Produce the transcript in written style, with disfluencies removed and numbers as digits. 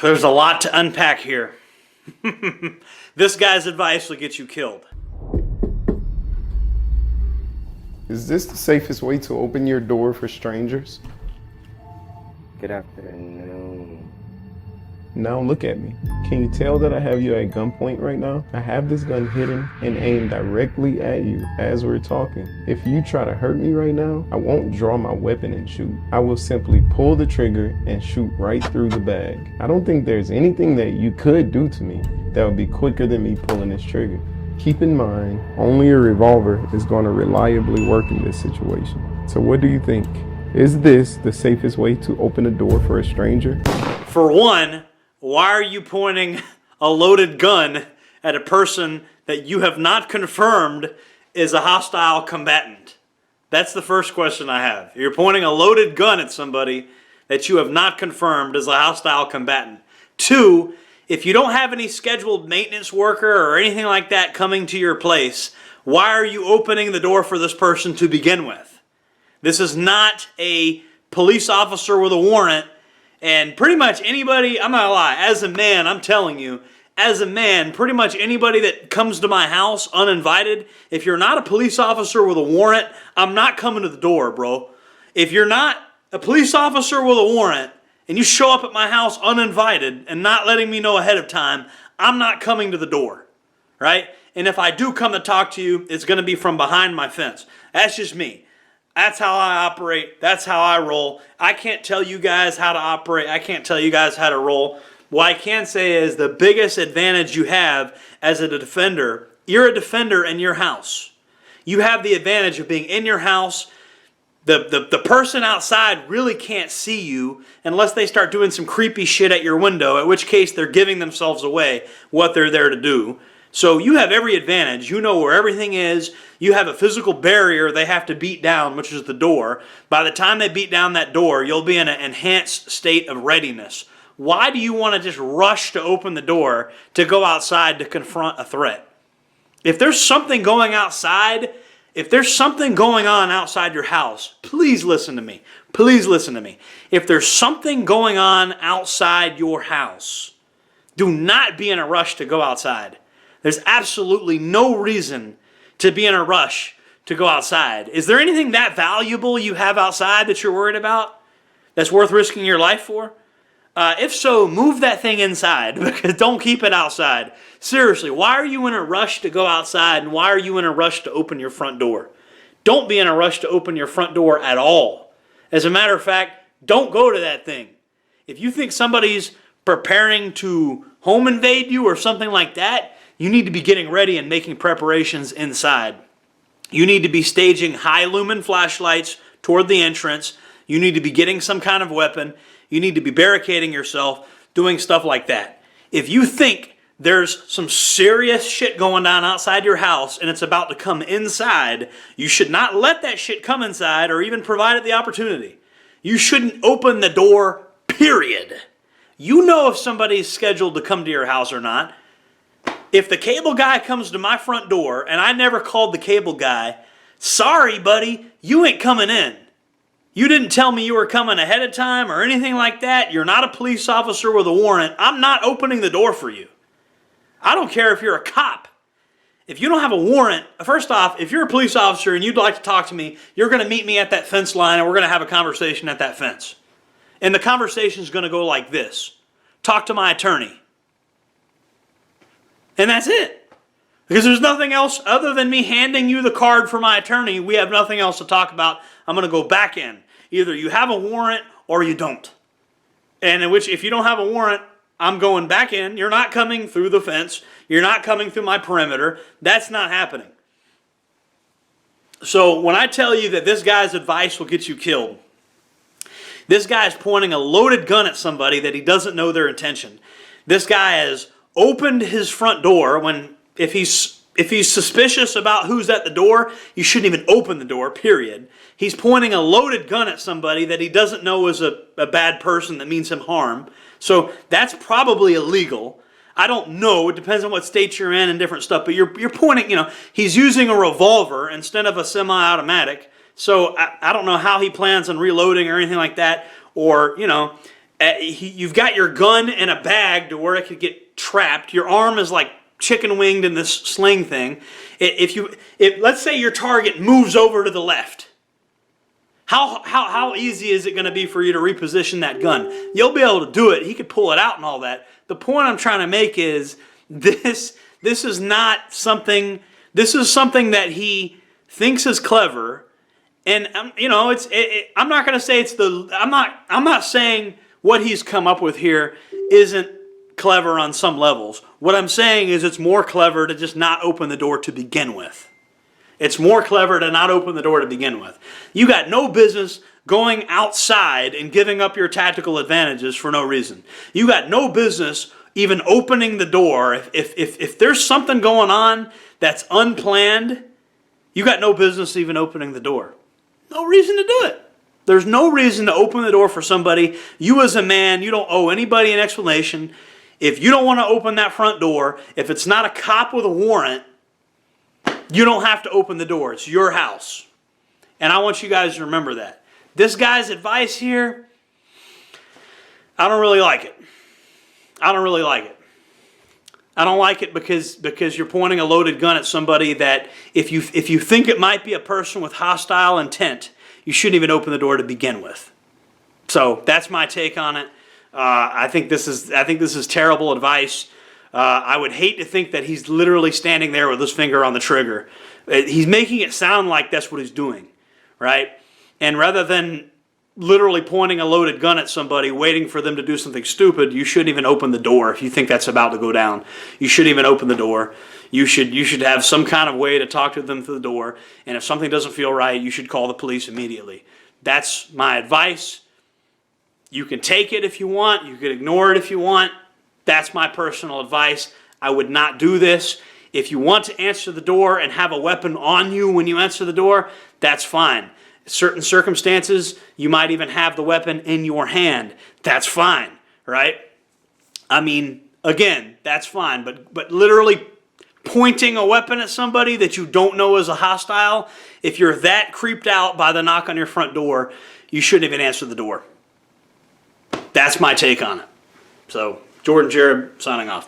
There's a lot to unpack here. This guy's advice will get you killed. Is this the safest way to open your door for strangers? Good afternoon. Now look at me. Can you tell that I have you at gunpoint right now? I have this gun hidden and aimed directly at you as we're talking. If you try to hurt me right now, I won't draw my weapon and shoot. I will simply pull the trigger and shoot right through the bag. I don't think there's anything that you could do to me that would be quicker than me pulling this trigger. Keep in mind, only a revolver is going to reliably work in this situation. So what do you think? Is this the safest way to open a door for a stranger? For one, why are you pointing a loaded gun at a person that you have not confirmed is a hostile combatant? That's the first question I have. You're pointing a loaded gun at somebody that you have not confirmed is a hostile combatant. Two, if you don't have any scheduled maintenance worker or anything like that coming to your place, why are you opening the door for this person to begin with? This is not a police officer with a warrant. And pretty much anybody, I'm not gonna lie, as a man, I'm telling you, as a man, pretty much anybody that comes to my house uninvited, if you're not a police officer with a warrant, I'm not coming to the door, bro. If you're not a police officer with a warrant and you show up at my house uninvited and not letting me know ahead of time, I'm not coming to the door, right? And if I do come to talk to you, it's gonna be from behind my fence. That's just me. That's how I operate. That's how I roll. I can't tell you guys how to operate. I can't tell you guys how to roll. What I can say is the biggest advantage you have as a defender, you're a defender in your house. You have the advantage of being in your house. The person outside really can't see you unless they start doing some creepy shit at your window, at which case they're giving themselves away what they're there to do. So you have every advantage. You know where everything is. You have a physical barrier they have to beat down, which is the door. By the time they beat down that door, you'll be in an enhanced state of readiness. Why do you want to just rush to open the door to go outside to confront a threat? If there's something going outside, if there's something going on outside your house, please listen to me. Please listen to me. If there's something going on outside your house, do not be in a rush to go outside. There's absolutely no reason to be in a rush to go outside. Is there anything that valuable you have outside that you're worried about that's worth risking your life for? If so, move that thing inside, because don't keep it outside. Seriously, why are you in a rush to go outside, and why are you in a rush to open your front door? Don't be in a rush to open your front door at all. As a matter of fact, don't go to that thing. If you think somebody's preparing to home invade you or something like that, you need to be getting ready and making preparations inside. You need to be staging high lumen flashlights toward the entrance. You need to be getting some kind of weapon. You need to be barricading yourself, doing stuff like that. If you think there's some serious shit going down outside your house and it's about to come inside, you should not let that shit come inside or even provide it the opportunity. You shouldn't open the door, period. You know if somebody's scheduled to come to your house or not. If the cable guy comes to my front door and I never called the cable guy, sorry, buddy, you ain't coming in. You didn't tell me you were coming ahead of time or anything like that. You're not a police officer with a warrant. I'm not opening the door for you. I don't care if you're a cop. If you don't have a warrant, first off, if you're a police officer and you'd like to talk to me, you're going to meet me at that fence line and we're going to have a conversation at that fence. And the conversation is going to go like this. Talk to my attorney. And that's it. Because there's nothing else other than me handing you the card for my attorney. We have nothing else to talk about. I'm going to go back in. Either you have a warrant or you don't. And in which, if you don't have a warrant, I'm going back in. You're not coming through the fence. You're not coming through my perimeter. That's not happening. So when I tell you that this guy's advice will get you killed, this guy is pointing a loaded gun at somebody that he doesn't know their intention. This guy has opened his front door when, if he's suspicious about who's at the door, you shouldn't even open the door, period. He's pointing a loaded gun at somebody that he doesn't know is a bad person that means him harm. So that's probably illegal. I don't know. It depends on what state you're in and different stuff. But you're pointing, he's using a revolver instead of a semi-automatic. So I don't know how he plans on reloading or anything like that. Or, you've got your gun in a bag to where it could get trapped. Your arm is like chicken winged in this sling thing. If let's say your target moves over to the left, how easy is it going to be for you to reposition that gun? You'll be able to do it. He could pull it out and all that. The point I'm trying to make is this is not something. This is something that he thinks is clever, and you know, I'm not going to say it's the. I'm not saying what he's come up with here isn't clever on some levels. What I'm saying is it's more clever to just not open the door to begin with. It's more clever to not open the door to begin with. You got no business going outside and giving up your tactical advantages for no reason. You got no business even opening the door. If there's something going on that's unplanned, you got no business even opening the door. No reason to do it. There's no reason to open the door for somebody. You as a man, you don't owe anybody an explanation. If you don't want to open that front door, if it's not a cop with a warrant, you don't have to open the door. It's your house. And I want you guys to remember that. This guy's advice here, I don't really like it. I don't really like it. I don't like it because you're pointing a loaded gun at somebody that if you think it might be a person with hostile intent, you shouldn't even open the door to begin with. So that's my take on it. I think this is terrible advice. I would hate to think that he's literally standing there with his finger on the trigger. He's making it sound like that's what he's doing, right? And rather than literally pointing a loaded gun at somebody, waiting for them to do something stupid, you shouldn't even open the door if you think that's about to go down. You shouldn't even open the door. You should have some kind of way to talk to them through the door. And if something doesn't feel right, you should call the police immediately. That's my advice. You can take it if you want. You can ignore it if you want. That's my personal advice. I would not do this. If you want to answer the door and have a weapon on you when you answer the door, that's fine. Certain circumstances, you might even have the weapon in your hand. That's fine, right? I mean, again, that's fine. But literally pointing a weapon at somebody that you don't know is a hostile, if you're that creeped out by the knock on your front door, you shouldn't even answer the door. That's my take on it. So, Jordan Jared signing off.